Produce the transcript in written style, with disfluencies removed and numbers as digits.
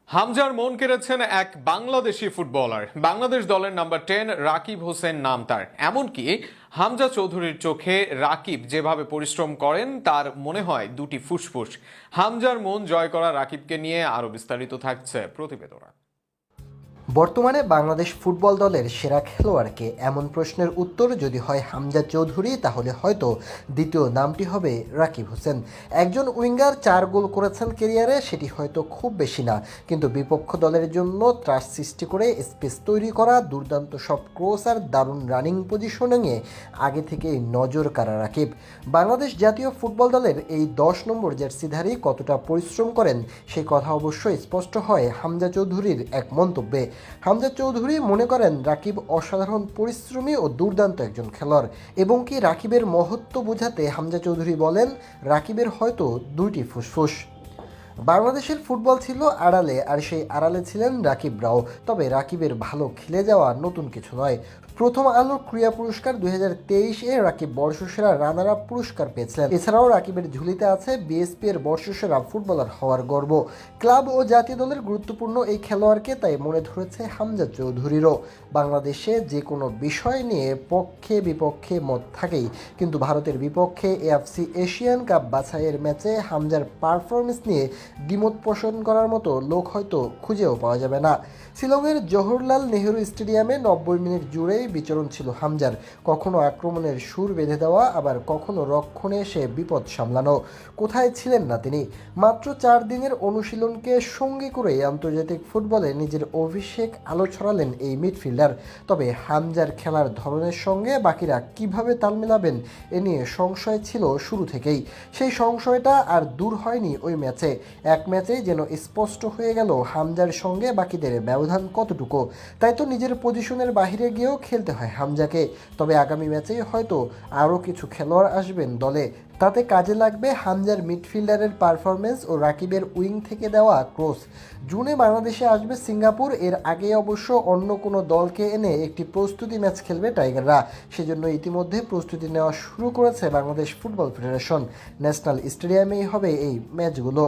হামজার মন কেড়েছেন এক বাংলাদেশি ফুটবলার। বাংলাদেশ দলের নাম্বার 10 রাকিব হোসেন নাম তার। এমনকি হামজা চৌধুরীর চোখে রাকিব যেভাবে পরিশ্রম করেন তার মনে হয় দুটি ফুসফুস। হামজার মন জয় করা রাকিবকে নিয়ে আরো বিস্তারিত থাকছে প্রতিবেদনে। বর্তমানে বাংলাদেশ ফুটবল দলের সেরা খেলোয়াড়কে এমন প্রশ্নের উত্তর যদি হয় হামজা চৌধুরী, তাহলে হয়তো দ্বিতীয় নামটি হবে রাকিব হোসেন। একজন উইঙ্গার 4 গোল করেছেন ক্যারিয়ারে, সেটি হয়তো খুব বেশি না, কিন্তু বিপক্ষ দলের জন্য ত্রাস সৃষ্টি করে স্পেস তৈরি করা, দুর্দান্ত সব ক্রস আর দারুণ রানিং পজিশনিংয়ে আগে থেকেই নজর কাড়া রাকিব। বাংলাদেশ জাতীয় ফুটবল দলের এই 10 নম্বর জার্সিধারী কতটা পরিশ্রম করেন সেই কথা অবশ্যই স্পষ্ট হয় হামজা চৌধুরীর এক মন্তব্যে। হামজা চৌধুরী মনে করেন রাকিব অসাধারণ পরিশ্রমী ও দুর্দান্ত একজন খেলোয়াড়, এবং কি রাকিবের মহত্ব বোঝাতে হামজা চৌধুরী বলেন রাকিবের হয়তো দুইটি ফুসফুস। বাংলাদেশের ফুটবল ছিল আড়ালে, আর সেই আড়ালে ছিলেন রাকিব রাও। তবে রাকিবের ভালো খেলে যাওয়া নতুন কিছু নয়। প্রথম আলো ক্রীড়া পুরস্কার 2023-এ রাকিব বর্ষসেরা রানার আপ পুরস্কার পেয়েছিলেন। এছাড়াও রাকিবের ঝুলিতে আছে বিএসপি এর বর্ষসেরা ফুটবলার হওয়ার গর্ব। ক্লাব ও জাতীয় দলের গুরুত্বপূর্ণ এই খেলোয়াড়কে তাই মনে ধরেছে হামজা চৌধুরীরও। বাংলাদেশে যে কোনো বিষয় নিয়ে পক্ষে বিপক্ষে মত থাকেই, কিন্তু ভারতের বিপক্ষে এএফসি এশিয়ান কাপ বাছাইয়ের ম্যাচে হামজার পারফরমেন্স নিয়ে দ্বিমত পোষণ করার মতো লোক হয়তো খুঁজেও পাওয়া যাবে না। শিলংয়ের জওহরলাল নেহেরু স্টেডিয়ামে 90 মিনিট জুড়েই বিচরণ ছিল হামজার। কখনো আক্রমণের সুর বেঁধে দেওয়া, আবার কখনো রক্ষণে এসে বিপদ সামলানো। কোথায় ছিলেন না তিনি? মাত্র 4 দিনের অনুশীলনকে সঙ্গী করে আন্তর্জাতিক ফুটবলে নিজের অভিষেক আলো ছড়ালেন এই মিডফিল্ডার। তবে হামজার খেলার ধরনের সঙ্গে বাকিরা কিভাবে তাল মেলাবেন এ নিয়ে সংশয় ছিল শুরু থেকেই। সেই সংশয়টা আর দূর হয়নি ওই ম্যাচে। এক ম্যাচেই যেন স্পষ্ট হয়ে গেল হামজার সঙ্গে বাকিদের ব্যবধান কতটুকু। তাই তো নিজের পজিশনের বাইরে গিয়েও খেলতে হয় হামজাকে। তবে আগামী ম্যাচে হয়তো আরও কিছু খেলোয়াড় আসবেন দলে, তাতে কাজে লাগবে হামজার মিডফিল্ডারের পারফরমেন্স ও রাকিবের উইং থেকে দেওয়া ক্রস। জুনে বাংলাদেশে আসবে সিঙ্গাপুর। এর আগে অবশ্য অন্য কোনো দলকে এনে একটি প্রস্তুতি ম্যাচ খেলবে টাইগাররা। সেজন্য ইতিমধ্যে প্রস্তুতি নেওয়া শুরু করেছে বাংলাদেশ ফুটবল ফেডারেশন। ন্যাশনাল স্টেডিয়ামেই হবে এই ম্যাচগুলো।